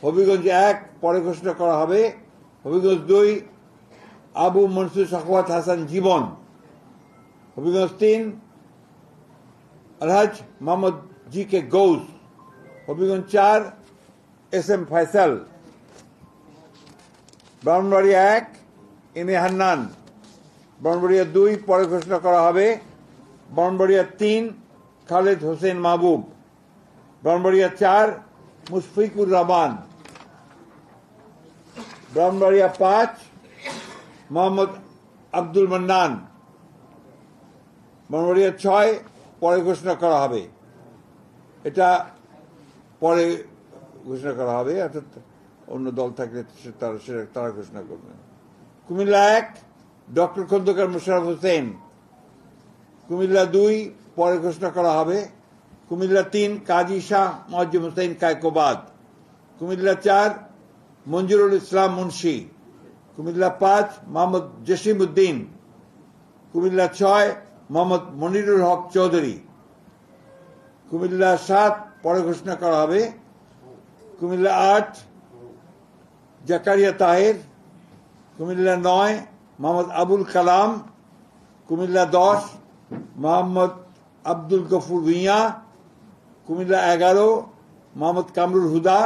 হবিগঞ্জ 1 পরে ঘোষণা করা হবে। Habiganj 2 Abu Mansur Sakhawat Hasan Jibon. Habiganj 3 Alhaj Mohammad G K Gaus. Habiganj 4 S M Faisal. Brahmanbaria 1 M A Hannan. Brahmanbaria 2 পরে ঘোষণা করা হবে। ব্রাহ্মণবাড়িয়া 3 খালেদ হোসেন মাহবুব। ব্রাহ্মণবাড়িয়া 4 মুশফিকুর রহমান। ব্রাহ্মণবাড়িয়া 5 মোহাম্মদ আব্দুল মান্নান। ব্রাহ্মণবাড়িয়া 6 পরে ঘোষণা করা হবে। এটা পরে ঘোষণা করা হবে, অর্থাৎ অন্য দল থাকলে তারা ঘোষণা করবেন। কুমিল্লা 1 ডক্টর খন্দকার মোশাররফ হোসেন। কুমিল্লা 2 পরে ঘোষণা করা হবে। কুমিল্লা 3 কাজী শাহ মোয়াজ্জেম হোসেন কায়কোবাদ। কুমিল্লা 4 মঞ্জুরুল ইসলাম মুন্সি। কুমিল্লা 5 মোহাম্মদ জসিম উদ্দিন। কুমিল্লা 6 মোহাম্মদ মনিরুল হক চৌধুরী। কুমিল্লা 7 পরে ঘোষণা করা হবে। কুমিল্লা 8 জাকারিয়া তাহের। কুমিল্লা 9 মোহাম্মদ আবুল কালাম। কুমিল্লা 10 মোহাম্মদ আব্দুল গফুর ভুঁইয়া। কুমিল্লা 11 মোহাম্মদ কামরুল হুদা।